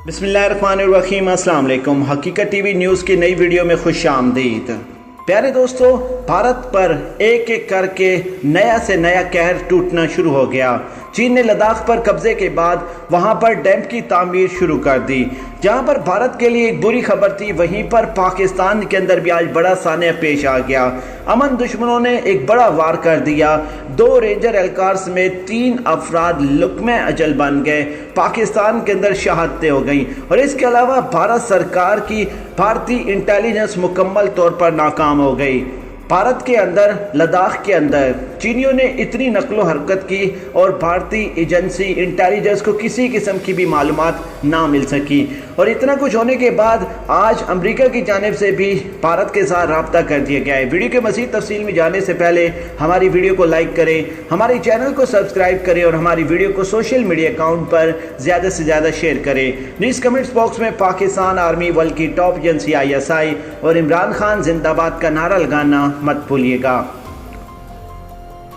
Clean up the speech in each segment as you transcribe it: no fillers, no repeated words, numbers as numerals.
बिस्मिल्लाहिर्रहमानिर्रहीम, अस्सलाम वालेकुम। हकीकत टीवी न्यूज़ की नई वीडियो में खुश आमदीद। प्यारे दोस्तों, भारत पर एक एक करके नया से नया कहर टूटना शुरू हो गया। चीन ने लद्दाख पर कब्जे के बाद वहां पर डैम की तामीर शुरू कर दी। जहां पर भारत के लिए एक बुरी खबर थी, वहीं पर पाकिस्तान के अंदर भी आज बड़ा सान्या पेश आ गया। अमन दुश्मनों ने एक बड़ा वार कर दिया। 2 रेंजर एहलकार समेत 3 अफराद लुक्मे अजल बन गए। पाकिस्तान के अंदर शहादतें हो गई और इसके अलावा भारत सरकार की भारतीय इंटेलिजेंस मुकम्मल तौर पर नाकाम हो गई। भारत के अंदर लद्दाख के अंदर चीनियों ने इतनी नकलो हरकत की और भारतीय एजेंसी इंटेलिजेंस को किसी किस्म की भी मालूमात ना मिल सकी। और इतना कुछ होने के बाद आज अमेरिका की जानिब से भी भारत के साथ रब्ता कर दिया गया है। वीडियो के मज़ीद तफसील में जाने से पहले हमारी वीडियो को लाइक करें, हमारे चैनल को सब्सक्राइब करें और हमारी वीडियो को सोशल मीडिया अकाउंट पर ज़्यादा से ज़्यादा शेयर करें। न्यूज़ कमेंट्स बॉक्स में पाकिस्तान आर्मी वर्ल्ड की टॉप एजेंसी ISI और इमरान खान जिंदाबाद का नारा लगाना मत भूलिएगा।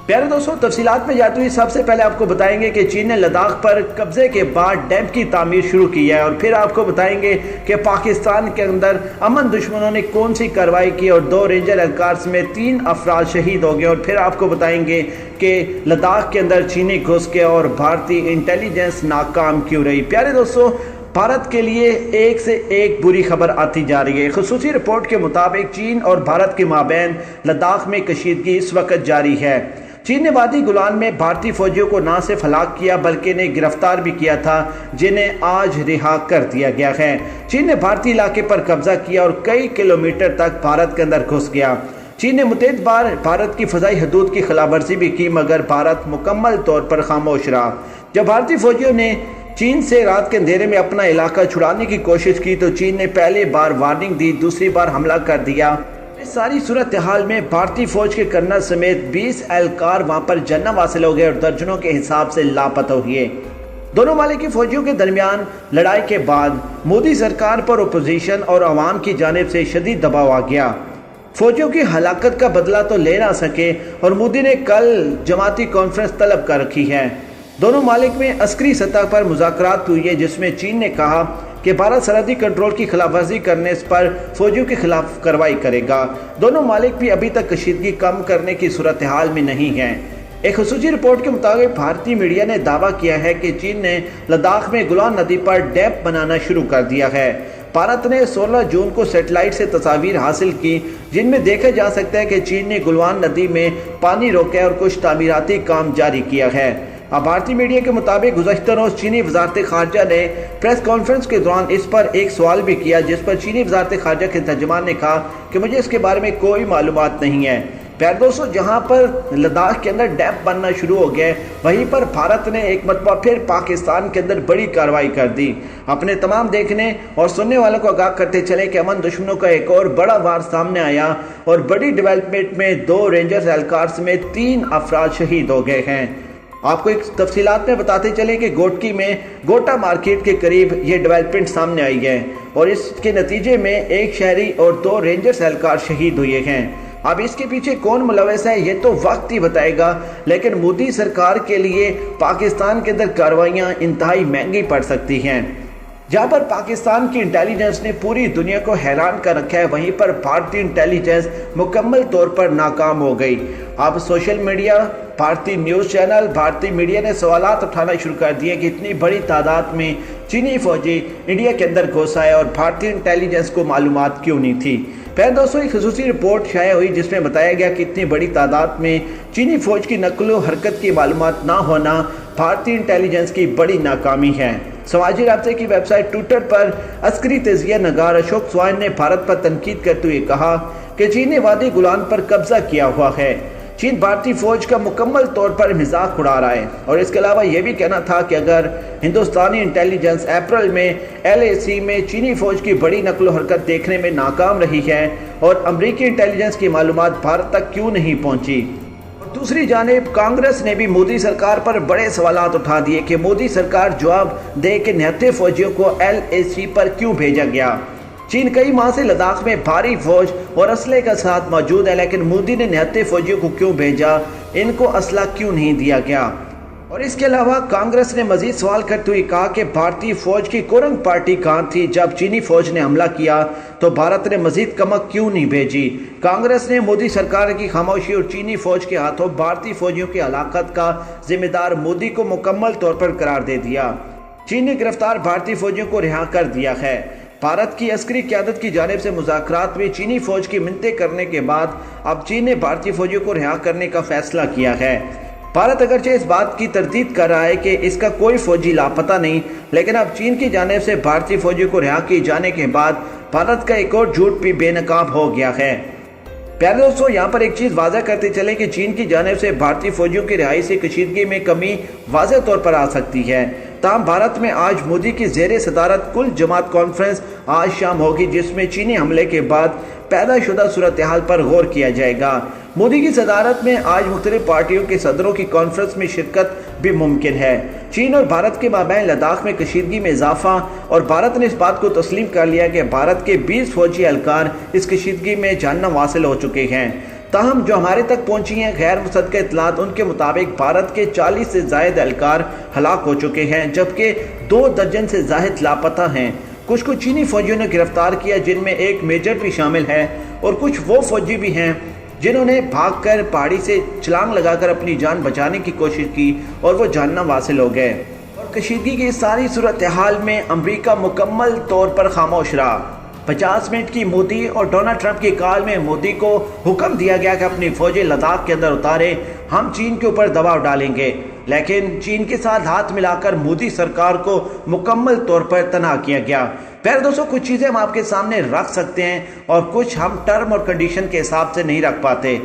प्यारे दोस्तों, तफसीलात में जाते हुए सबसे पहले आपको बताएंगे कि चीन ने लद्दाख पर कब्जे के बाद डैम की तामीर शुरू की है और फिर आपको बताएंगे कि पाकिस्तान के अंदर अमन दुश्मनों ने कौन सी कार्रवाई की और 2 रेंजर एहलकार में 3 अफराद शहीद हो गए। और फिर आपको बताएंगे कि लद्दाख के अंदर चीनी घुस के और भारतीय इंटेलिजेंस नाकाम क्यों रही। प्यारे दोस्तों, भारत के लिए एक से एक बुरी खबर आती जा रही है। खुसूसी रिपोर्ट के मुताबिक चीन और भारत के माबैन लद्दाख में कशीदगी इस वक्त जारी है। चीन ने वादी गुलान में भारतीय फौजियों को न सिर्फ हलाक किया बल्कि इन्हें गिरफ्तार भी किया था, जिन्हें आज रिहा कर दिया गया है। चीन ने भारतीय इलाके पर कब्जा किया और कई किलोमीटर तक भारत के अंदर घुस गया। चीन ने मुतअद्दिद बार भारत की फ़ज़ाई हदूद की खिलाफवर्जी भी की, मगर भारत मुकम्मल तौर पर खामोश रहा। जब भारतीय फौजियों ने चीन से रात के अंधेरे में अपना इलाका छुड़ाने की कोशिश की तो चीन ने पहले बार वार्निंग दी, दूसरी बार हमला कर दिया। इस सारी सूरत हाल में भारतीय फौज के कर्नल समेत 20 एहलकार वहां पर जन्म हासिल हो गए और दर्जनों के हिसाब से लापता हुए। दोनों माले की फौजियों के दरमियान लड़ाई के बाद मोदी सरकार पर अपोजिशन और अवाम की जानिब से शदीद दबाव आ गया। फौजियों की हलाकत का बदला तो ले ना सके और मोदी ने कल जमाती कॉन्फ्रेंस तलब कर रखी है। दोनों मालिक में अस्करी सतह पर मुज़ाकरात हुई है, जिसमें चीन ने कहा कि भारत सरहदी कंट्रोल की खिलाफवर्जी करने पर फौजियों के खिलाफ कार्रवाई करेगा। दोनों मालिक भी अभी तक कशीदगी कम करने की सूरत हाल में नहीं हैं। एक खुसूसी रिपोर्ट के मुताबिक भारतीय मीडिया ने दावा किया है कि चीन ने लद्दाख में गुलान नदी पर डैम बनाना शुरू कर दिया है। भारत ने 16 जून को सैटेलाइट से तस्वीर हासिल की, जिनमें देखा जा सकता है कि चीन ने गुलवान नदी में पानी रोका और कुछ तामीराती काम जारी किया है। अब भारतीय मीडिया के मुताबिक गुज़श्ता रोज़ चीनी वज़ारत ख़ारजा ने प्रेस कॉन्फ्रेंस के दौरान इस पर एक सवाल भी किया, जिस पर चीनी वज़ारत ख़ारजा के तर्जुमान ने कहा कि मुझे इसके बारे में कोई मालूमात नहीं है। प्यारे दोस्तों, जहां पर लद्दाख के अंदर डैम बनना शुरू हो गया, वहीं पर भारत ने एक मरतबा फिर पाकिस्तान के अंदर बड़ी कार्रवाई कर दी। अपने तमाम देखने और सुनने वालों को आगाह करते चले कि अमन दुश्मनों का एक और बड़ा वार सामने आया और बड़ी डेवलपमेंट में 2 रेंजर्स एहलकार समेत 3 अफराद शहीद हो गए हैं। आपको एक तफसीलात में बताते चले कि गोटकी में गोटा मार्केट के करीब ये डेवलपमेंट सामने आई है और इसके नतीजे में एक शहरी और 2 रेंजर्स एहलकार शहीद हुए हैं। अब इसके पीछे कौन मुलव्वस है ये तो वक्त ही बताएगा, लेकिन मोदी सरकार के लिए पाकिस्तान के अंदर कार्रवाइयाँ इंतहाई महंगी पड़ सकती हैं। जहाँ पर पाकिस्तान की इंटेलिजेंस ने पूरी दुनिया को हैरान कर रखा है, वहीं पर भारतीय इंटेलिजेंस मुकम्मल तौर पर नाकाम हो गई। अब सोशल मीडिया, भारतीय न्यूज़ चैनल, भारतीय मीडिया ने सवालात उठाना शुरू कर दिए कि इतनी बड़ी तादाद में चीनी फौजी इंडिया के अंदर घुस आए और भारतीय इंटेलिजेंस को मालूमात क्यों नहीं थी। पहले दोस्तों, एक खुसूसी रिपोर्ट शाया हुई जिसमें बताया गया कि इतनी बड़ी तादाद में चीनी फौज की नकलो हरकत की मालूमात ना होना भारतीय इंटेलिजेंस की बड़ी नाकामी है। समाजी राब्ते की वेबसाइट ट्विटर पर अस्करी तजिया नगार अशोक स्वाइन ने भारत पर तनकीद करते हुए कहा कि चीन ने वादी गुलान पर कब्जा किया हुआ है। चीन भारतीय फौज का मुकम्मल तौर पर मजाक उड़ा रहा है और इसके अलावा यह भी कहना था कि अगर हिंदुस्तानी इंटेलिजेंस अप्रैल में LAC में चीनी फौज की बड़ी नकलो हरकत देखने में नाकाम रही है और अमरीकी इंटेलिजेंस की मालूमात भारत तक क्यों नहीं पहुंची। दूसरी जानिब कांग्रेस ने भी मोदी सरकार पर बड़े सवालात उठा दिए कि मोदी सरकार जवाब दे कि निहत्थे फौजियों को LAC पर क्यों भेजा गया। चीन कई माह से लद्दाख में भारी फौज और असले के साथ मौजूद है, लेकिन मोदी ने निहत्थे फौजियों को क्यों भेजा, इनको असला क्यों नहीं दिया गया। और इसके अलावा कांग्रेस ने मजीद सवाल करते हुए कहा कि भारतीय फौज की कोरंग पार्टी कहाँ थी जब चीनी फौज ने हमला किया, तो भारत ने मजीद कमक क्यों नहीं भेजी। कांग्रेस ने मोदी सरकार की खामोशी और चीनी फौज के हाथों भारतीय फौजियों की हलाकत का जिम्मेदार मोदी को मुकम्मल तौर पर करार दे दिया। चीन ने गिरफ्तार भारतीय फौजियों को रिहा कर दिया है। भारत की अस्करी क़यादत की जानिब से मुज़ाकरात में चीनी फौज की मिन्नतें करने के बाद अब चीन ने भारतीय फौजियों को रिहा करने का फैसला किया है। भारत अगरचे इस बात की तरदीद कर रहा है कि इसका कोई फौजी लापता नहीं, लेकिन अब चीन की जानिब से भारतीय फौजियों को रिहा किए जाने के बाद भारत का एक और झूठ भी बेनकाब हो गया है। प्यारे दोस्तों, यहाँ पर एक चीज़ वाज़ह करते चले कि चीन की जानिब से भारतीय फौजियों की रिहाई से कशीदगी में कमी वाज़ह तौर पर आ सकती है। ताहम भारत में आज मोदी की ज़ेरे सदारत कुल जमात कॉन्फ्रेंस आज शाम होगी, जिसमें चीनी हमले के बाद पैदा शुदा सूरत हाल पर गौर किया जाएगा। मोदी की सदारत में आज मुख्तलिफ पार्टियों के सदरों की कॉन्फ्रेंस में शिरकत भी मुमकिन है। चीन और भारत के माबैन लद्दाख में कशीदगी में इजाफा, और भारत ने इस बात को तस्लीम कर लिया कि भारत के 20 फौजी एहलकार इस कशीदगी में जहन्नम हासिल हो चुके हैं। ताहम जो हमारे तक पहुंची हैं गैर मुसद्दक़ इत्तलात, उनके मुताबिक भारत के 40 से ज़ायद एहलकार हलाक हो चुके हैं, जबकि 2 दर्जन से ज़ायद लापता हैं। कुछ चीनी फौजियों ने गिरफ्तार किया, जिनमें एक मेजर भी शामिल है, और कुछ वो फौजी भी हैं जिन्होंने भागकर पहाड़ी से छलांग लगाकर अपनी जान बचाने की कोशिश की और वो जहन्नम हासिल हो गए। और कशीदगी की सारी सूरत हाल में अमरीका मुकम्मल तौर पर खामोश रहा। 50 मिनट की मोदी और डोनाल्ड ट्रंप की कॉल में मोदी को हुक्म दिया गया कि अपनी फौजें लद्दाख के अंदर उतारे, हम चीन के ऊपर दबाव डालेंगे, लेकिन चीन के साथ हाथ मिलाकर मोदी सरकार को मुकम्मल तौर पर तनहा किया गया। प्यारे दोस्तों, कुछ चीज़ें हम आपके सामने रख सकते हैं और कुछ हम टर्म और कंडीशन के हिसाब से नहीं रख पाते।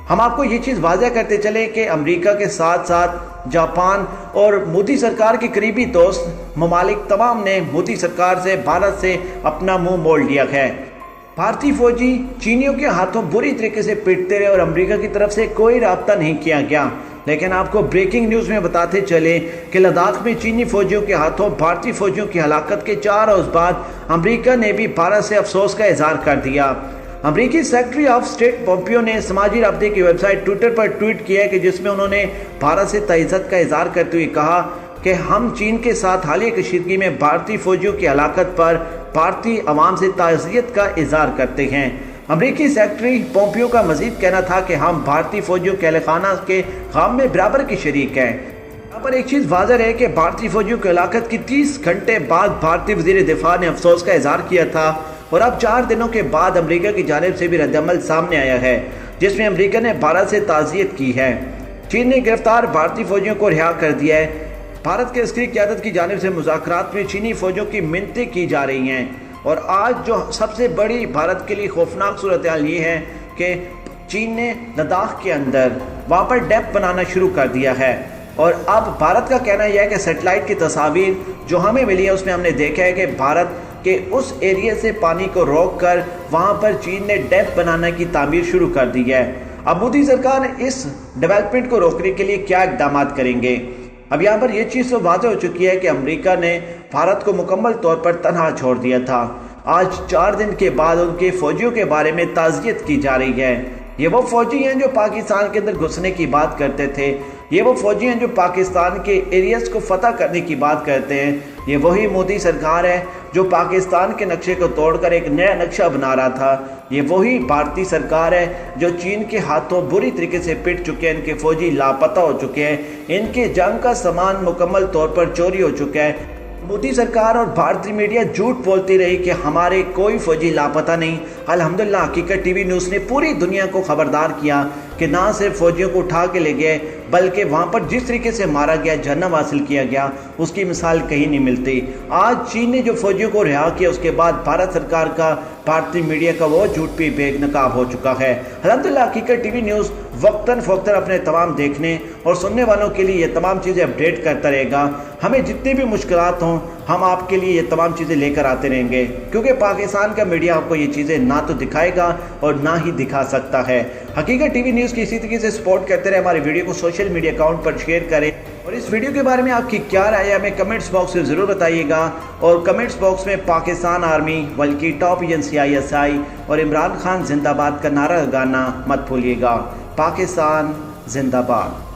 हम आपको ये चीज़ वाज़ह करते चले कि अमेरिका के साथ साथ जापान और मोदी सरकार के करीबी दोस्त ममालिक तमाम ने मोदी सरकार से, भारत से अपना मुंह मोड़ लिया है। भारतीय फौजी चीनियों के हाथों बुरी तरीके से पिटते रहे और अमेरिका की तरफ से कोई राब्ता नहीं किया गया। लेकिन आपको ब्रेकिंग न्यूज़ में बताते चले कि लद्दाख में चीनी फौजियों के हाथों भारतीय फौजियों की हलाकत के 4 रोज़ बाद अमेरिका ने भी भारत से अफसोस का इजहार कर दिया। अमेरिकी सेक्रेटरी ऑफ स्टेट पोम्पियो ने समाजी राब्ते की वेबसाइट ट्विटर पर ट्वीट किया कि जिसमें उन्होंने भारत से तइज़्ज़त का इजहार करते हुए कहा कि हम चीन के साथ हालिया कशीदगी में भारतीय फौजियों की हलाकत पर भारतीय अवाम से ताज़ियत का इजहार करते हैं। अमेरिकी सेक्रेटरी पोम्पियो का मजीद कहना था कि हम भारतीय फौजियों के अहलखाना के गम में बराबर की शरीक हैं। यहाँ पर एक चीज़ वाज़ह है कि भारतीय फौजियों की हलाकत की 30 घंटे बाद भारतीय वज़ीर दिफा ने अफसोस का इजहार किया था, और अब 4 दिनों के बाद अमेरिका की जानिब से भी रद्दअमल सामने आया है, जिसमें अमेरिका ने भारत से ताज़ियत की है। चीन ने गिरफ्तार भारतीय फौजियों को रिहा कर दिया है। भारत के अस्करी क़यादत की जानिब से मुज़ाकरात में चीनी फौजियों की मिन्नतें की जा रही हैं, और आज जो सबसे बड़ी भारत के लिए खौफनाक सूरत हाल ये है कि चीन ने लद्दाख के अंदर वहाँ पर डैम बनाना शुरू कर दिया है। और अब भारत का कहना यह है कि सेटेलाइट की तस्वीर जो हमें मिली है उसमें हमने देखा है कि भारत के उस एरिया से पानी को रोक कर वहाँ पर चीन ने डैम बनाने की तामीर शुरू कर दी है। अब मोदी सरकार इस डेवलपमेंट को रोकने के लिए क्या इकदाम करेंगे। अब यहाँ पर यह चीज़ तो वाज़ेह हो चुकी है कि अमेरिका ने भारत को मुकम्मल तौर पर तनहा छोड़ दिया था। आज 4 दिन के बाद उनके फौजियों के बारे में ताज़ियत की जा रही है। ये वो फौजी हैं जो पाकिस्तान के अंदर घुसने की बात करते थे, ये वो फौजी हैं जो पाकिस्तान के एरियाज़ को फतह करने की बात करते हैं। ये वही मोदी सरकार है जो पाकिस्तान के नक्शे को तोड़कर एक नया नक्शा बना रहा था। ये वही भारतीय सरकार है जो चीन के हाथों बुरी तरीके से पिट चुके हैं, इनके फौजी लापता हो चुके हैं, इनके जंग का सामान मुकम्मल तौर पर चोरी हो चुका है। मोदी सरकार और भारतीय मीडिया झूठ बोलती रही कि हमारे कोई फौजी लापता नहीं। अल्हम्दुलिल्लाह हकीकत टीवी न्यूज़ ने पूरी दुनिया को खबरदार किया कि ना सिर्फ फौजियों को उठा के ले गए, बल्कि वहाँ पर जिस तरीके से मारा गया, जन्नत हासिल किया गया, उसकी मिसाल कहीं नहीं मिलती। आज चीन ने जो फौजियों को रिहा किया, उसके बाद भारत सरकार का, भारतीय मीडिया का वो झूठ भी बेनकाब हो चुका है। अल्हम्दुलिल्लाह हकीकत टीवी न्यूज़ वक्तन फ़ौक्तन अपने तमाम देखने और सुनने वालों के लिए ये तमाम चीज़ें अपडेट करता रहेगा। हमें जितनी भी मुश्किलात हों, हम आपके लिए ये तमाम चीज़ें लेकर आते रहेंगे, क्योंकि पाकिस्तान का मीडिया आपको ये चीज़ें ना तो दिखाएगा और ना ही दिखा सकता है। हकीकत टीवी न्यूज़ की इसी तरीके से सपोर्ट करते रहे। हमारे वीडियो को सोशल मीडिया अकाउंट पर शेयर करें, और इस वीडियो के बारे में आपकी क्या राय है हमें कमेंट्स बॉक्स में ज़रूर बताइएगा। और कमेंट्स बॉक्स में पाकिस्तान आर्मी बल्कि टॉप एजेंसी ISI और इमरान खान जिंदाबाद का नारा लगाना मत भूलिएगा। पाकिस्तान जिंदाबाद।